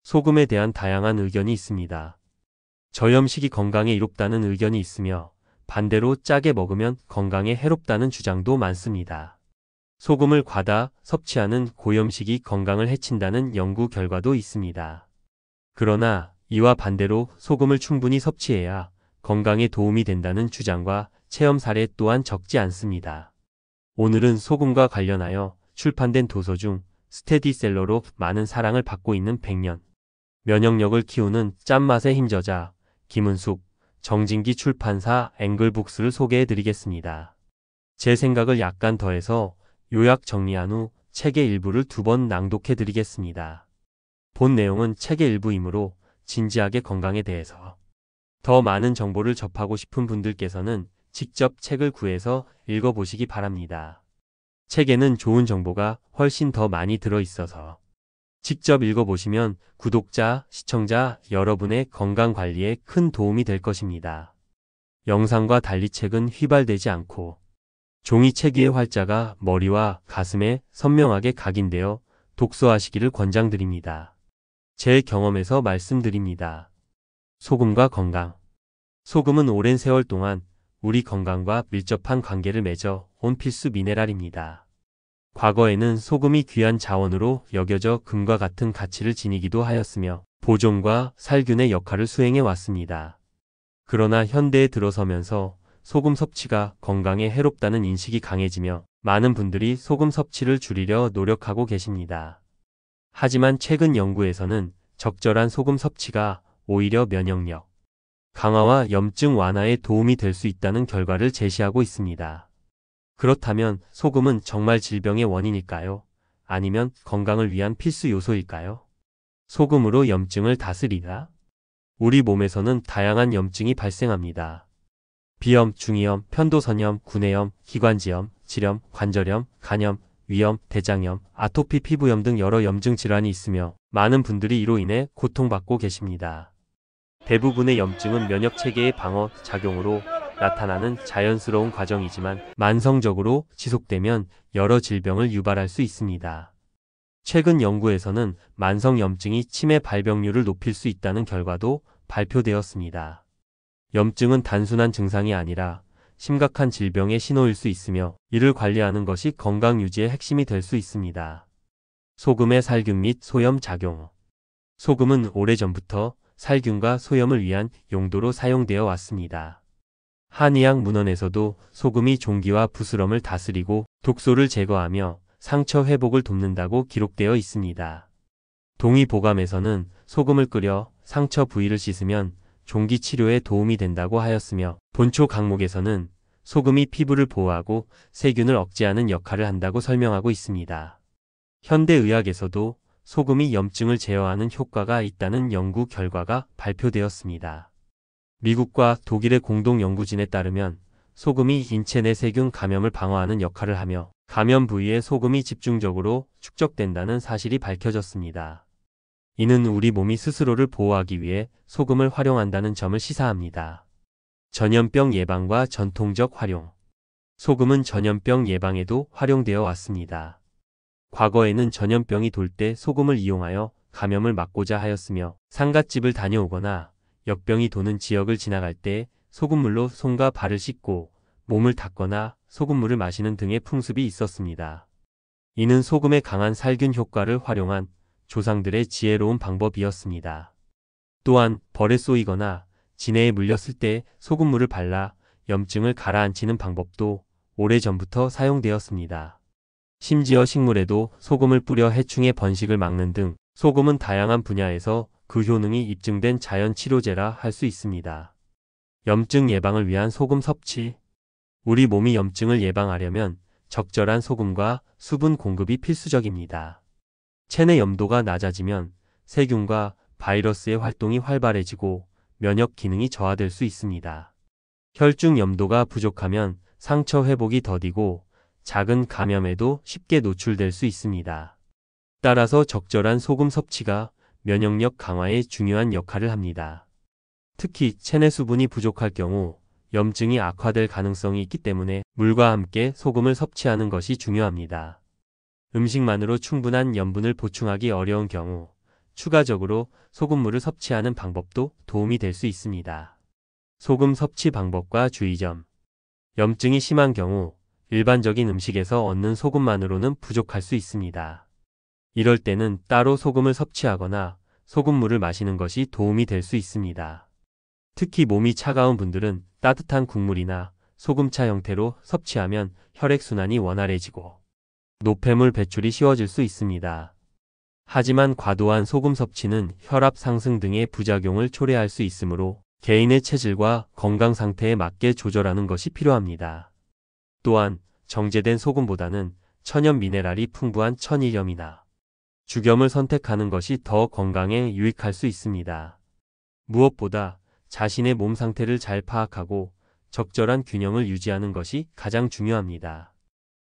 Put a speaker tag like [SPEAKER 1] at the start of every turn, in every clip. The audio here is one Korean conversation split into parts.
[SPEAKER 1] 소금에 대한 다양한 의견이 있습니다. 저염식이 건강에 이롭다는 의견이 있으며 반대로 짜게 먹으면 건강에 해롭다는 주장도 많습니다. 소금을 과다 섭취하는 고염식이 건강을 해친다는 연구 결과도 있습니다. 그러나 이와 반대로 소금을 충분히 섭취해야 건강에 도움이 된다는 주장과 체험 사례 또한 적지 않습니다. 오늘은 소금과 관련하여 출판된 도서 중 스테디셀러로 많은 사랑을 받고 있는 100년 면역력을 키우는 짠맛의 힘저자 김은숙, 정진기 출판사 앵글북스를 소개해 드리겠습니다. 제 생각을 약간 더해서 요약 정리한 후 책의 일부를 2번 낭독해 드리겠습니다. 본 내용은 책의 일부이므로 진지하게 건강에 대해서 더 많은 정보를 접하고 싶은 분들께서는 직접 책을 구해서 읽어보시기 바랍니다. 책에는 좋은 정보가 훨씬 더 많이 들어있어서 직접 읽어보시면 구독자, 시청자 여러분의 건강관리에 큰 도움이 될 것입니다. 영상과 달리 책은 휘발되지 않고 종이책 위의 활자가 머리와 가슴에 선명하게 각인되어 독서하시기를 권장드립니다. 제 경험에서 말씀드립니다. 소금과 건강. 소금은 오랜 세월 동안 우리 건강과 밀접한 관계를 맺어 온 필수 미네랄입니다. 과거에는 소금이 귀한 자원으로 여겨져 금과 같은 가치를 지니기도 하였으며 보존과 살균의 역할을 수행해 왔습니다. 그러나 현대에 들어서면서 소금 섭취가 건강에 해롭다는 인식이 강해지며 많은 분들이 소금 섭취를 줄이려 노력하고 계십니다. 하지만 최근 연구에서는 적절한 소금 섭취가 오히려 면역력 강화와 염증 완화에 도움이 될 수 있다는 결과를 제시하고 있습니다. 그렇다면 소금은 정말 질병의 원인일까요? 아니면 건강을 위한 필수 요소일까요? 소금으로 염증을 다스리다? 우리 몸에서는 다양한 염증이 발생합니다. 비염, 중이염, 편도선염, 구내염, 기관지염, 질염, 관절염, 간염, 위염, 대장염, 아토피 피부염 등 여러 염증 질환이 있으며 많은 분들이 이로 인해 고통받고 계십니다. 대부분의 염증은 면역체계의 방어 작용으로 나타나는 자연스러운 과정이지만 만성적으로 지속되면 여러 질병을 유발할 수 있습니다. 최근 연구에서는 만성 염증이 치매 발병률을 높일 수 있다는 결과도 발표되었습니다. 염증은 단순한 증상이 아니라 심각한 질병의 신호일 수 있으며 이를 관리하는 것이 건강 유지의 핵심이 될 수 있습니다. 소금의 살균 및 소염 작용. 소금은 오래전부터 살균과 소염을 위한 용도로 사용되어 왔습니다. 한의학 문헌에서도 소금이 종기와 부스럼을 다스리고 독소를 제거하며 상처 회복을 돕는다고 기록되어 있습니다. 동의보감에서는 소금을 끓여 상처 부위를 씻으면 종기 치료에 도움이 된다고 하였으며 본초 강목에서는 소금이 피부를 보호하고 세균을 억제하는 역할을 한다고 설명하고 있습니다. 현대의학에서도 소금이 염증을 제어하는 효과가 있다는 연구 결과가 발표되었습니다. 미국과 독일의 공동 연구진에 따르면 소금이 인체 내 세균 감염을 방어하는 역할을 하며 감염 부위에 소금이 집중적으로 축적된다는 사실이 밝혀졌습니다. 이는 우리 몸이 스스로를 보호하기 위해 소금을 활용한다는 점을 시사합니다. 전염병 예방과 전통적 활용. 소금은 전염병 예방에도 활용되어 왔습니다. 과거에는 전염병이 돌 때 소금을 이용하여 감염을 막고자 하였으며 상갓집을 다녀오거나 역병이 도는 지역을 지나갈 때 소금물로 손과 발을 씻고 몸을 닦거나 소금물을 마시는 등의 풍습이 있었습니다. 이는 소금의 강한 살균 효과를 활용한 조상들의 지혜로운 방법이었습니다. 또한 벌에 쏘이거나 진해에 물렸을 때 소금물을 발라 염증을 가라앉히는 방법도 오래전부터 사용되었습니다. 심지어 식물에도 소금을 뿌려 해충의 번식을 막는 등 소금은 다양한 분야에서 그 효능이 입증된 자연 치료제라 할 수 있습니다. 염증 예방을 위한 소금 섭취. 우리 몸이 염증을 예방하려면 적절한 소금과 수분 공급이 필수적입니다. 체내 염도가 낮아지면 세균과 바이러스의 활동이 활발해지고 면역 기능이 저하될 수 있습니다. 혈중 염도가 부족하면 상처 회복이 더디고 작은 감염에도 쉽게 노출될 수 있습니다. 따라서 적절한 소금 섭취가 면역력 강화에 중요한 역할을 합니다. 특히 체내 수분이 부족할 경우 염증이 악화될 가능성이 있기 때문에 물과 함께 소금을 섭취하는 것이 중요합니다. 음식만으로 충분한 염분을 보충하기 어려운 경우 추가적으로 소금물을 섭취하는 방법도 도움이 될 수 있습니다. 소금 섭취 방법과 주의점. 염증이 심한 경우 일반적인 음식에서 얻는 소금만으로는 부족할 수 있습니다. 이럴 때는 따로 소금을 섭취하거나 소금물을 마시는 것이 도움이 될 수 있습니다. 특히 몸이 차가운 분들은 따뜻한 국물이나 소금차 형태로 섭취하면 혈액순환이 원활해지고 노폐물 배출이 쉬워질 수 있습니다. 하지만 과도한 소금 섭취는 혈압 상승 등의 부작용을 초래할 수 있으므로 개인의 체질과 건강 상태에 맞게 조절하는 것이 필요합니다. 또한 정제된 소금보다는 천연 미네랄이 풍부한 천일염이나 죽염을 선택하는 것이 더 건강에 유익할 수 있습니다. 무엇보다 자신의 몸 상태를 잘 파악하고 적절한 균형을 유지하는 것이 가장 중요합니다.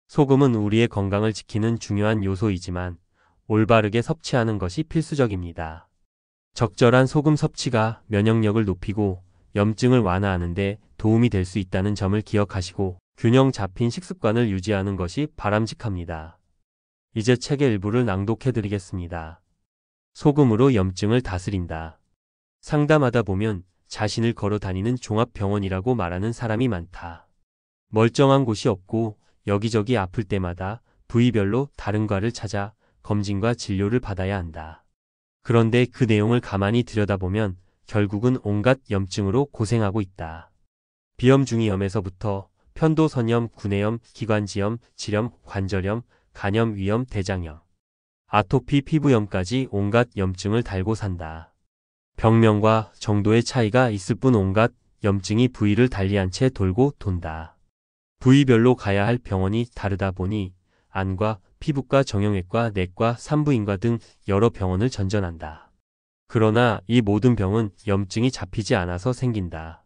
[SPEAKER 1] 소금은 우리의 건강을 지키는 중요한 요소이지만 올바르게 섭취하는 것이 필수적입니다. 적절한 소금 섭취가 면역력을 높이고 염증을 완화하는 데 도움이 될 수 있다는 점을 기억하시고 균형 잡힌 식습관을 유지하는 것이 바람직합니다. 이제 책의 일부를 낭독해 드리겠습니다. 소금으로 염증을 다스린다. 상담하다 보면 자신을 걸어 다니는 종합병원이라고 말하는 사람이 많다. 멀쩡한 곳이 없고 여기저기 아플 때마다 부위별로 다른 과를 찾아 검진과 진료를 받아야 한다. 그런데 그 내용을 가만히 들여다보면 결국은 온갖 염증으로 고생하고 있다. 비염 중이염에서부터 편도선염, 구내염, 기관지염, 질염, 관절염, 간염, 위염, 대장염, 아토피, 피부염까지 온갖 염증을 달고 산다. 병명과 정도의 차이가 있을 뿐 온갖 염증이 부위를 달리한 채 돌고 돈다. 부위별로 가야 할 병원이 다르다 보니 안과 피부과, 정형외과, 내과, 산부인과 등 여러 병원을 전전한다. 그러나 이 모든 병은 염증이 잡히지 않아서 생긴다.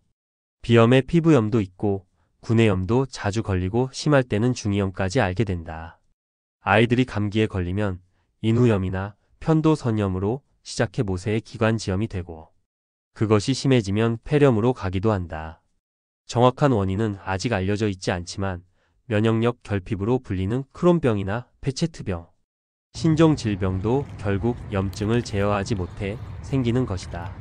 [SPEAKER 1] 비염에 피부염도 있고 구내염도 자주 걸리고 심할 때는 중이염까지 앓게 된다. 아이들이 감기에 걸리면 인후염이나 편도선염으로 시작해 모세의 기관지염이 되고 그것이 심해지면 폐렴으로 가기도 한다. 정확한 원인은 아직 알려져 있지 않지만 면역력 결핍으로 불리는 크론병이나 페체트병, 신종질병도 결국 염증을 제어하지 못해 생기는 것이다.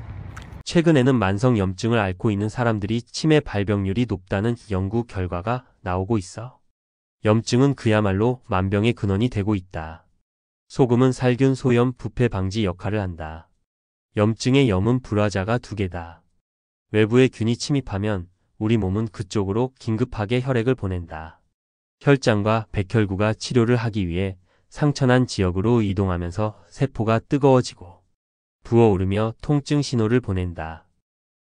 [SPEAKER 1] 최근에는 만성 염증을 앓고 있는 사람들이 치매 발병률이 높다는 연구 결과가 나오고 있어. 염증은 그야말로 만병의 근원이 되고 있다. 소금은 살균, 소염, 부패 방지 역할을 한다. 염증의 염은 불화자가 두 개다. 외부의 균이 침입하면 우리 몸은 그쪽으로 긴급하게 혈액을 보낸다. 혈장과 백혈구가 치료를 하기 위해 상처난 지역으로 이동하면서 세포가 뜨거워지고 부어오르며 통증 신호를 보낸다.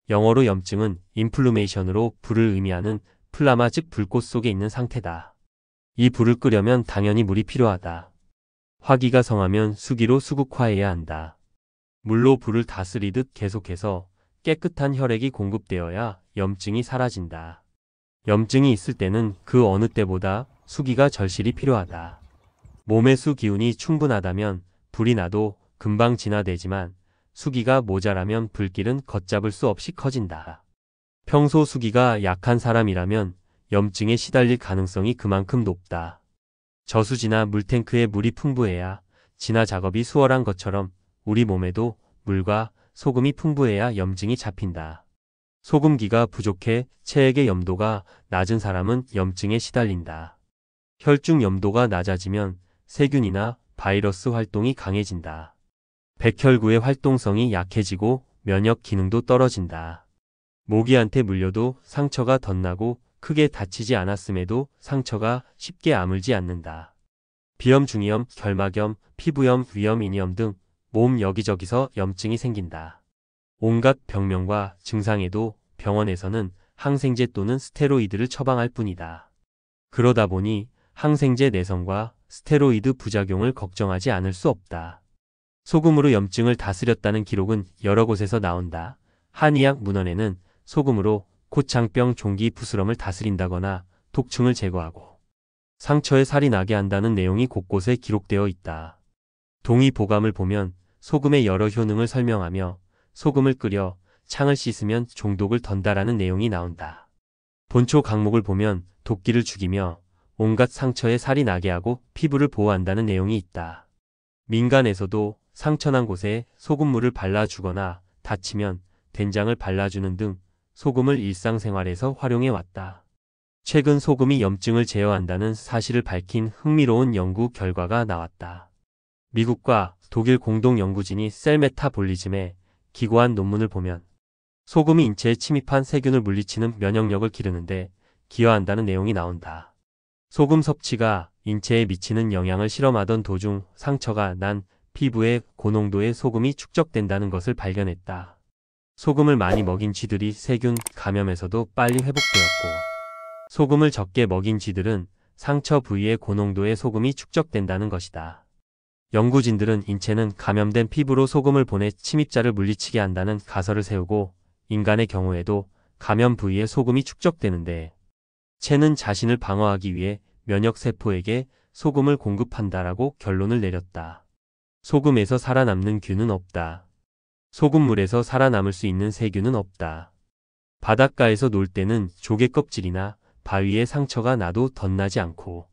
[SPEAKER 1] 영어로 염증은 인플루메이션으로 불을 의미하는 플라마 즉 불꽃 속에 있는 상태다. 이 불을 끄려면 당연히 물이 필요하다. 화기가 성하면 수기로 수국화해야 한다. 물로 불을 다스리듯 계속해서 깨끗한 혈액이 공급되어야 염증이 사라진다. 염증이 있을 때는 그 어느 때보다 수기가 절실히 필요하다. 몸의 수 기운이 충분하다면 불이 나도 금방 진화되지만 수기가 모자라면 불길은 걷잡을 수 없이 커진다. 평소 수기가 약한 사람이라면 염증에 시달릴 가능성이 그만큼 높다. 저수지나 물탱크에 물이 풍부해야 진화 작업이 수월한 것처럼 우리 몸에도 물과 소금이 풍부해야 염증이 잡힌다. 소금기가 부족해 체액의 염도가 낮은 사람은 염증에 시달린다. 혈중 염도가 낮아지면 세균이나 바이러스 활동이 강해진다. 백혈구의 활동성이 약해지고 면역 기능도 떨어진다. 모기한테 물려도 상처가 덧나고 크게 다치지 않았음에도 상처가 쉽게 아물지 않는다. 비염, 중이염, 결막염, 피부염, 위염, 인이염 등 몸 여기저기서 염증이 생긴다. 온갖 병명과 증상에도 병원에서는 항생제 또는 스테로이드를 처방할 뿐이다. 그러다 보니 항생제 내성과 스테로이드 부작용을 걱정하지 않을 수 없다. 소금으로 염증을 다스렸다는 기록은 여러 곳에서 나온다. 한의학 문헌에는 소금으로 코창병, 종기, 부스럼을 다스린다거나 독충을 제거하고 상처에 살이 나게 한다는 내용이 곳곳에 기록되어 있다. 동의보감을 보면 소금의 여러 효능을 설명하며 소금을 끓여 창을 씻으면 종독을 던다라는 내용이 나온다. 본초 강목을 보면 도끼를 죽이며 온갖 상처에 살이 나게 하고 피부를 보호한다는 내용이 있다. 민간에서도 상처난 곳에 소금물을 발라주거나 다치면 된장을 발라주는 등 소금을 일상생활에서 활용해 왔다. 최근 소금이 염증을 제어한다는 사실을 밝힌 흥미로운 연구 결과가 나왔다. 미국과 독일 공동 연구진이 셀 메타볼리즘에 기고한 논문을 보면 소금이 인체에 침입한 세균을 물리치는 면역력을 기르는데 기여한다는 내용이 나온다. 소금 섭취가 인체에 미치는 영향을 실험하던 도중 상처가 난 피부에 고농도의 소금이 축적된다는 것을 발견했다. 소금을 많이 먹인 쥐들이 세균 감염에서도 빨리 회복되었고, 소금을 적게 먹인 쥐들은 상처 부위에 고농도의 소금이 축적된다는 것이다. 연구진들은 인체는 감염된 피부로 소금을 보내 침입자를 물리치게 한다는 가설을 세우고, 인간의 경우에도 감염 부위에 소금이 축적되는데, 체는 자신을 방어하기 위해 면역세포에게 소금을 공급한다라고 결론을 내렸다. 소금에서 살아남는 균은 없다. 소금물에서 살아남을 수 있는 세균은 없다. 바닷가에서 놀 때는 조개 껍질이나 바위에 상처가 나도 덧나지 않고,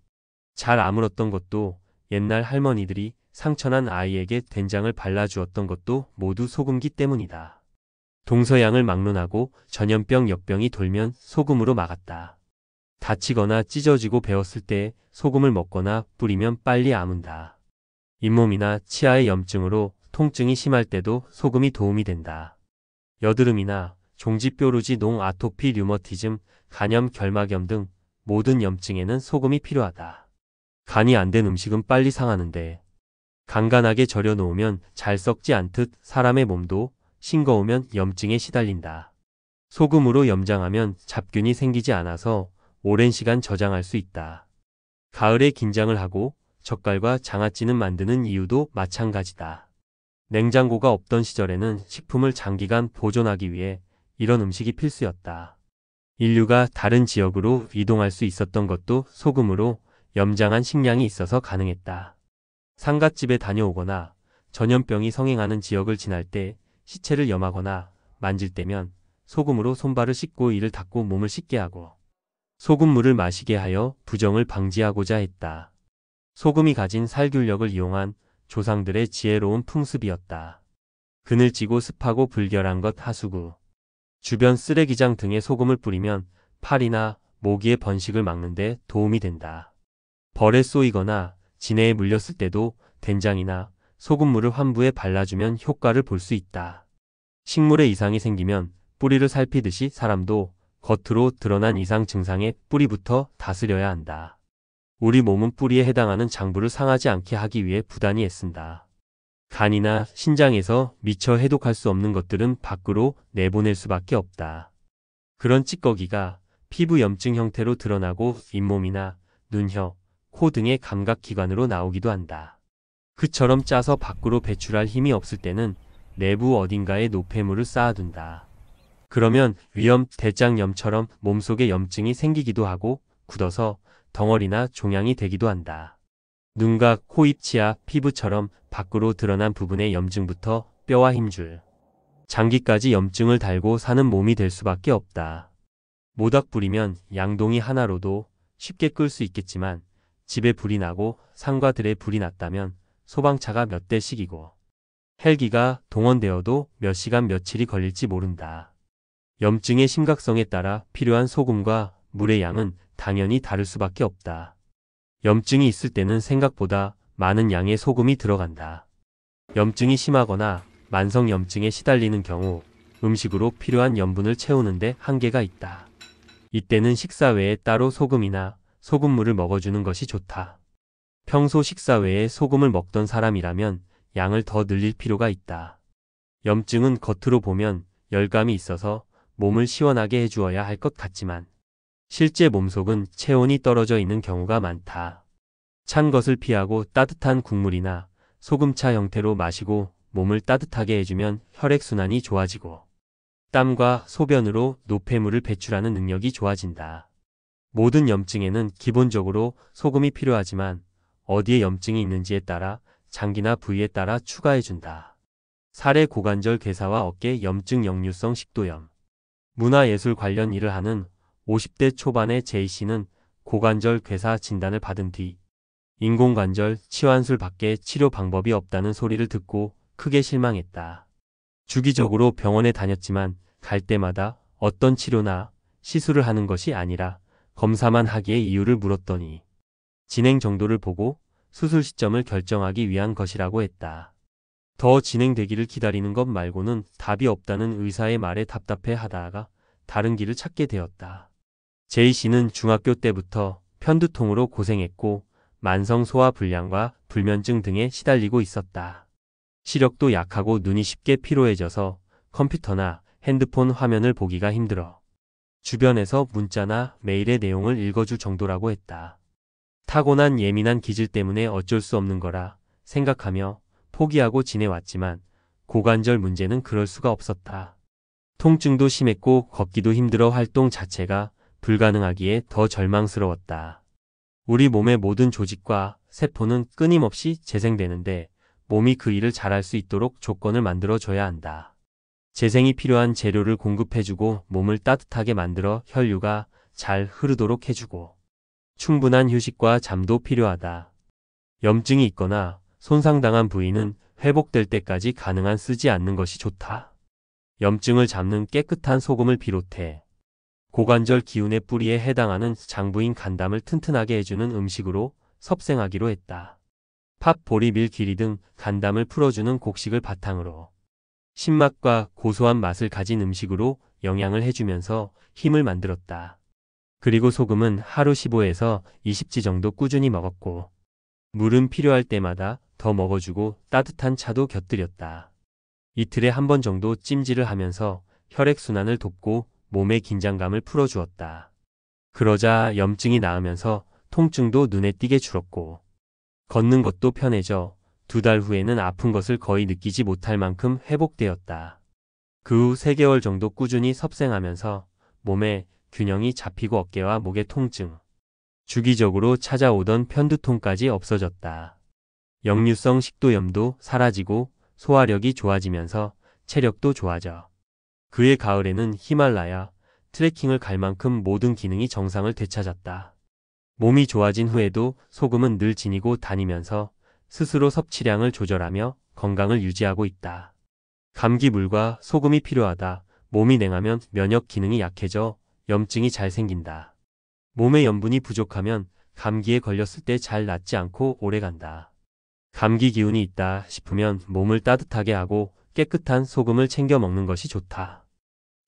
[SPEAKER 1] 잘 아물었던 것도, 옛날 할머니들이 상처난 아이에게 된장을 발라주었던 것도 모두 소금기 때문이다. 동서양을 막론하고 전염병 역병이 돌면 소금으로 막았다. 다치거나 찢어지고 베었을 때 소금을 먹거나 뿌리면 빨리 아문다. 잇몸이나 치아의 염증으로 통증이 심할 때도 소금이 도움이 된다. 여드름이나 종지뼈루지 농 아토피 류머티즘, 간염 결막염 등 모든 염증에는 소금이 필요하다. 간이 안 된 음식은 빨리 상하는데 간간하게 절여 놓으면 잘 썩지 않듯 사람의 몸도 싱거우면 염증에 시달린다. 소금으로 염장하면 잡균이 생기지 않아서 오랜 시간 저장할 수 있다. 가을에 김장을 하고 젓갈과 장아찌는 만드는 이유도 마찬가지다. 냉장고가 없던 시절에는 식품을 장기간 보존하기 위해 이런 음식이 필수였다. 인류가 다른 지역으로 이동할 수 있었던 것도 소금으로 염장한 식량이 있어서 가능했다. 상갓집에 다녀오거나 전염병이 성행하는 지역을 지날 때 시체를 염하거나 만질 때면 소금으로 손발을 씻고 이를 닦고 몸을 씻게 하고 소금물을 마시게 하여 부정을 방지하고자 했다. 소금이 가진 살균력을 이용한 조상들의 지혜로운 풍습이었다. 그늘지고 습하고 불결한 것 하수구, 주변 쓰레기장 등에 소금을 뿌리면 파리나 모기의 번식을 막는 데 도움이 된다. 벌에 쏘이거나 진해에 물렸을 때도 된장이나 소금물을 환부에 발라주면 효과를 볼 수 있다. 식물에 이상이 생기면 뿌리를 살피듯이 사람도 겉으로 드러난 이상 증상에 뿌리부터 다스려야 한다. 우리 몸은 뿌리에 해당하는 장부를 상하지 않게 하기 위해 부단히 애쓴다. 간이나 신장에서 미처 해독할 수 없는 것들은 밖으로 내보낼 수밖에 없다. 그런 찌꺼기가 피부 염증 형태로 드러나고 잇몸이나 눈, 혀, 코 등의 감각기관으로 나오기도 한다. 그처럼 짜서 밖으로 배출할 힘이 없을 때는 내부 어딘가에 노폐물을 쌓아둔다. 그러면 위염, 대장염처럼 몸속에 염증이 생기기도 하고 굳어서 덩어리나 종양이 되기도 한다. 눈과 코, 입, 치아, 피부처럼 밖으로 드러난 부분의 염증부터 뼈와 힘줄, 장기까지 염증을 달고 사는 몸이 될 수밖에 없다. 모닥불이면 양동이 하나로도 쉽게 끌 수 있겠지만 집에 불이 나고 상과 들에 불이 났다면 소방차가 몇 대씩이고 헬기가 동원되어도 몇 시간 며칠이 걸릴지 모른다. 염증의 심각성에 따라 필요한 소금과 물의 양은 당연히 다를 수밖에 없다. 염증이 있을 때는 생각보다 많은 양의 소금이 들어간다. 염증이 심하거나 만성 염증에 시달리는 경우 음식으로 필요한 염분을 채우는데 한계가 있다. 이때는 식사 외에 따로 소금이나 소금물을 먹어주는 것이 좋다. 평소 식사 외에 소금을 먹던 사람이라면 양을 더 늘릴 필요가 있다. 염증은 겉으로 보면 열감이 있어서 몸을 시원하게 해주어야 할 것 같지만 실제 몸속은 체온이 떨어져 있는 경우가 많다. 찬 것을 피하고 따뜻한 국물이나 소금차 형태로 마시고 몸을 따뜻하게 해주면 혈액순환이 좋아지고 땀과 소변으로 노폐물을 배출하는 능력이 좋아진다. 모든 염증에는 기본적으로 소금이 필요하지만 어디에 염증이 있는지에 따라 장기나 부위에 따라 추가해준다. 사례 고관절 괴사와 어깨 염증 역류성 식도염. 문화예술 관련 일을 하는 50대 초반의 J씨는 고관절 괴사 진단을 받은 뒤 인공관절, 치환술 밖에 치료 방법이 없다는 소리를 듣고 크게 실망했다. 주기적으로 병원에 다녔지만 갈 때마다 어떤 치료나 시술을 하는 것이 아니라 검사만 하기에 이유를 물었더니 진행 정도를 보고 수술 시점을 결정하기 위한 것이라고 했다. 더 진행되기를 기다리는 것 말고는 답이 없다는 의사의 말에 답답해 하다가 다른 길을 찾게 되었다. 제이 씨는 중학교 때부터 편두통으로 고생했고 만성 소화불량과 불면증 등에 시달리고 있었다. 시력도 약하고 눈이 쉽게 피로해져서 컴퓨터나 핸드폰 화면을 보기가 힘들어 주변에서 문자나 메일의 내용을 읽어줄 정도라고 했다. 타고난 예민한 기질 때문에 어쩔 수 없는 거라 생각하며 포기하고 지내왔지만 고관절 문제는 그럴 수가 없었다. 통증도 심했고 걷기도 힘들어 활동 자체가 불가능하기에 더 절망스러웠다. 우리 몸의 모든 조직과 세포는 끊임없이 재생되는데 몸이 그 일을 잘할 수 있도록 조건을 만들어줘야 한다. 재생이 필요한 재료를 공급해주고 몸을 따뜻하게 만들어 혈류가 잘 흐르도록 해주고 충분한 휴식과 잠도 필요하다. 염증이 있거나 손상당한 부위는 회복될 때까지 가능한 쓰지 않는 것이 좋다. 염증을 잡는 깨끗한 소금을 비롯해 고관절 기운의 뿌리에 해당하는 장부인 간담을 튼튼하게 해주는 음식으로 섭생하기로 했다. 팥, 보리, 밀, 귀리 등 간담을 풀어주는 곡식을 바탕으로 신맛과 고소한 맛을 가진 음식으로 영양을 해주면서 힘을 만들었다. 그리고 소금은 하루 15에서 20지 정도 꾸준히 먹었고 물은 필요할 때마다 더 먹어주고 따뜻한 차도 곁들였다. 이틀에 한 번 정도 찜질을 하면서 혈액순환을 돕고 몸의 긴장감을 풀어주었다. 그러자 염증이 나으면서 통증도 눈에 띄게 줄었고 걷는 것도 편해져 2달 후에는 아픈 것을 거의 느끼지 못할 만큼 회복되었다. 그 후 3개월 정도 꾸준히 섭생하면서 몸에 균형이 잡히고 어깨와 목의 통증, 주기적으로 찾아오던 편두통까지 없어졌다. 역류성 식도염도 사라지고 소화력이 좋아지면서 체력도 좋아져 그해 가을에는 히말라야 트레킹을 갈 만큼 모든 기능이 정상을 되찾았다. 몸이 좋아진 후에도 소금은 늘 지니고 다니면서 스스로 섭취량을 조절하며 건강을 유지하고 있다. 감기물과 소금이 필요하다. 몸이 냉하면 면역 기능이 약해져 염증이 잘 생긴다. 몸에 염분이 부족하면 감기에 걸렸을 때 잘 낫지 않고 오래간다. 감기 기운이 있다 싶으면 몸을 따뜻하게 하고 깨끗한 소금을 챙겨 먹는 것이 좋다.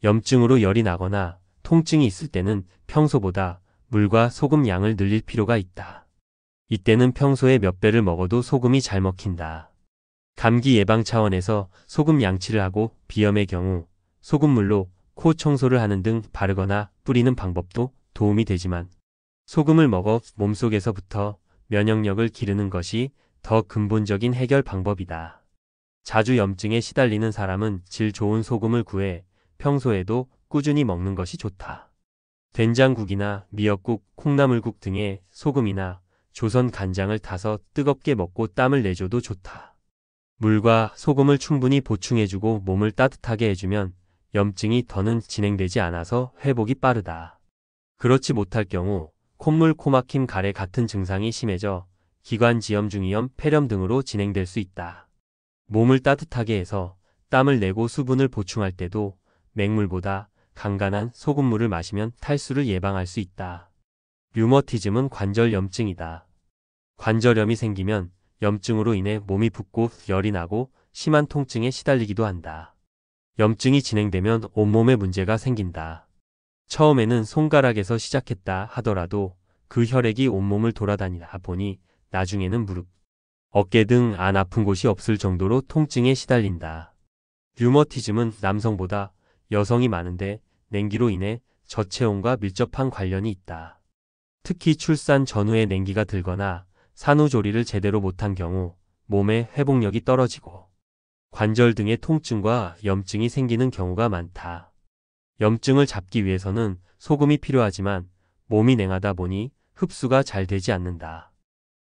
[SPEAKER 1] 염증으로 열이 나거나 통증이 있을 때는 평소보다 물과 소금 양을 늘릴 필요가 있다. 이때는 평소에 몇 배를 먹어도 소금이 잘 먹힌다. 감기 예방 차원에서 소금 양치를 하고 비염의 경우 소금물로 코 청소를 하는 등 바르거나 뿌리는 방법도 도움이 되지만 소금을 먹어 몸속에서부터 면역력을 기르는 것이 더 근본적인 해결 방법이다. 자주 염증에 시달리는 사람은 질 좋은 소금을 구해 평소에도 꾸준히 먹는 것이 좋다. 된장국이나 미역국, 콩나물국 등에 소금이나 조선 간장을 타서 뜨겁게 먹고 땀을 내줘도 좋다. 물과 소금을 충분히 보충해주고 몸을 따뜻하게 해주면 염증이 더는 진행되지 않아서 회복이 빠르다. 그렇지 못할 경우 콧물, 코막힘, 가래 같은 증상이 심해져 기관지염, 중이염, 폐렴 등으로 진행될 수 있다. 몸을 따뜻하게 해서 땀을 내고 수분을 보충할 때도 맹물보다 간간한 소금물을 마시면 탈수를 예방할 수 있다. 류머티즘은 관절 염증이다. 관절염이 생기면 염증으로 인해 몸이 붓고 열이 나고 심한 통증에 시달리기도 한다. 염증이 진행되면 온몸에 문제가 생긴다. 처음에는 손가락에서 시작했다 하더라도 그 혈액이 온몸을 돌아다니다 보니 나중에는 무릎, 어깨 등 안 아픈 곳이 없을 정도로 통증에 시달린다. 류머티즘은 남성보다 여성이 많은데 냉기로 인해 저체온과 밀접한 관련이 있다. 특히 출산 전후에 냉기가 들거나 산후조리를 제대로 못한 경우 몸의 회복력이 떨어지고 관절 등의 통증과 염증이 생기는 경우가 많다. 염증을 잡기 위해서는 소금이 필요하지만 몸이 냉하다 보니 흡수가 잘 되지 않는다.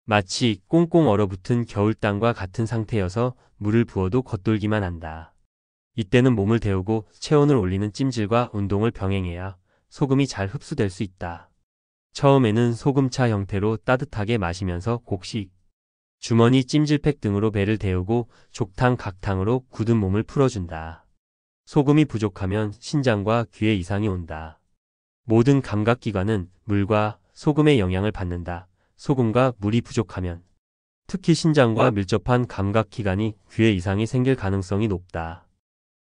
[SPEAKER 1] 마치 꽁꽁 얼어붙은 겨울땅과 같은 상태여서 물을 부어도 겉돌기만 한다. 이때는 몸을 데우고 체온을 올리는 찜질과 운동을 병행해야 소금이 잘 흡수될 수 있다. 처음에는 소금차 형태로 따뜻하게 마시면서 곡식, 주머니 찜질팩 등으로 배를 데우고 족탕, 각탕으로 굳은 몸을 풀어준다. 소금이 부족하면 신장과 귀에 이상이 온다. 모든 감각기관은 물과 소금의 영향을 받는다. 소금과 물이 부족하면 특히 신장과 밀접한 감각기관이 귀에 이상이 생길 가능성이 높다.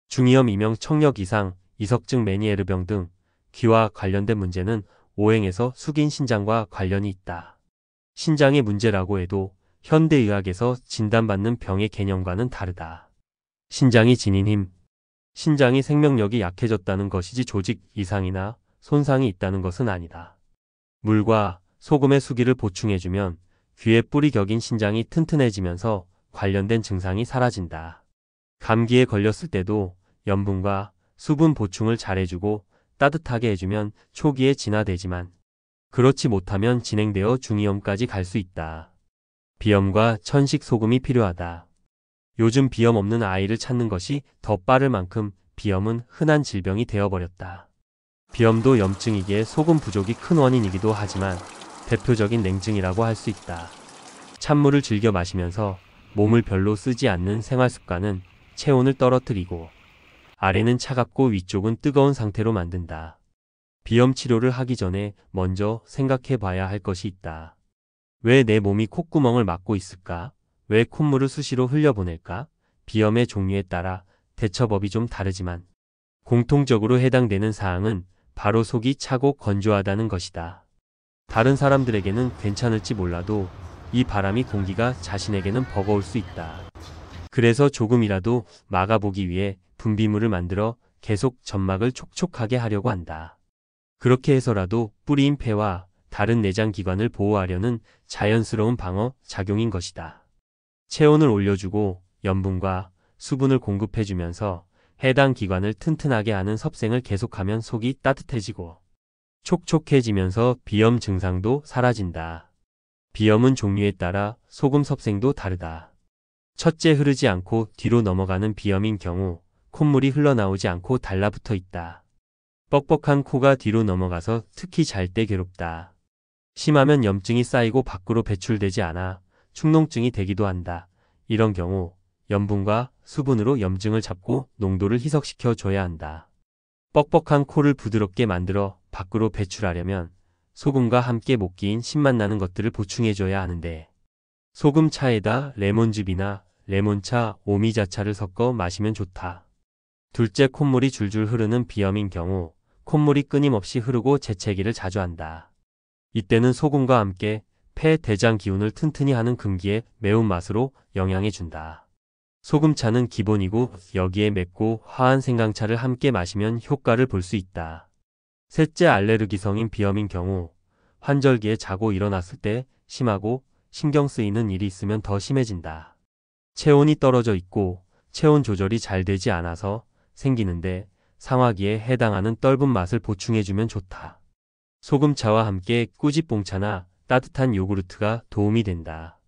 [SPEAKER 1] 중이염, 이명, 청력 이상, 이석증, 메니에르병 등 귀와 관련된 문제는 오행에서 숙인 신장과 관련이 있다. 신장의 문제라고 해도 현대의학에서 진단받는 병의 개념과는 다르다. 신장이 지닌 힘. 신장이 생명력이 약해졌다는 것이지 조직 이상이나 손상이 있다는 것은 아니다. 물과 소금의 수기를 보충해주면 귀의 뿌리 격인 신장이 튼튼해지면서 관련된 증상이 사라진다. 감기에 걸렸을 때도 염분과 수분 보충을 잘해주고 따뜻하게 해주면 초기에 진화되지만 그렇지 못하면 진행되어 중이염까지 갈 수 있다. 비염과 천식 소금이 필요하다. 요즘 비염 없는 아이를 찾는 것이 더 빠를 만큼 비염은 흔한 질병이 되어버렸다. 비염도 염증이기에 소금 부족이 큰 원인이기도 하지만 대표적인 냉증이라고 할 수 있다. 찬물을 즐겨 마시면서 몸을 별로 쓰지 않는 생활 습관은 체온을 떨어뜨리고 아래는 차갑고 위쪽은 뜨거운 상태로 만든다. 비염 치료를 하기 전에 먼저 생각해 봐야 할 것이 있다. 왜 내 몸이 콧구멍을 막고 있을까? 왜 콧물을 수시로 흘려보낼까? 비염의 종류에 따라 대처법이 좀 다르지만 공통적으로 해당되는 사항은 바로 속이 차고 건조하다는 것이다. 다른 사람들에게는 괜찮을지 몰라도 이 바람이 공기가 자신에게는 버거울 수 있다. 그래서 조금이라도 막아보기 위해 분비물을 만들어 계속 점막을 촉촉하게 하려고 한다. 그렇게 해서라도 뿌리인 폐와 다른 내장 기관을 보호하려는 자연스러운 방어 작용인 것이다. 체온을 올려주고 염분과 수분을 공급해주면서 해당 기관을 튼튼하게 하는 섭생을 계속하면 속이 따뜻해지고 촉촉해지면서 비염 증상도 사라진다. 비염은 종류에 따라 소금 섭생도 다르다. 첫째, 흐르지 않고 뒤로 넘어가는 비염인 경우 콧물이 흘러나오지 않고 달라붙어 있다. 뻑뻑한 코가 뒤로 넘어가서 특히 잘 때 괴롭다. 심하면 염증이 쌓이고 밖으로 배출되지 않아 축농증이 되기도 한다. 이런 경우 염분과 수분으로 염증을 잡고 농도를 희석시켜 줘야 한다. 뻑뻑한 코를 부드럽게 만들어 밖으로 배출하려면 소금과 함께 못 끼인 신맛 나는 것들을 보충해줘야 하는데 소금차에다 레몬즙이나 레몬차, 오미자차를 섞어 마시면 좋다. 둘째, 콧물이 줄줄 흐르는 비염인 경우 콧물이 끊임없이 흐르고 재채기를 자주 한다. 이때는 소금과 함께 폐, 대장 기운을 튼튼히 하는 금기의 매운맛으로 영양해준다. 소금차는 기본이고 여기에 맵고 화한 생강차를 함께 마시면 효과를 볼 수 있다. 셋째, 알레르기성인 비염인 경우 환절기에 자고 일어났을 때 심하고 신경 쓰이는 일이 있으면 더 심해진다. 체온이 떨어져 있고 체온 조절이 잘 되지 않아서 생기는데 상화기에 해당하는 떫은 맛을 보충해주면 좋다. 소금차와 함께 꾸짓봉차나 따뜻한 요구르트가 도움이 된다.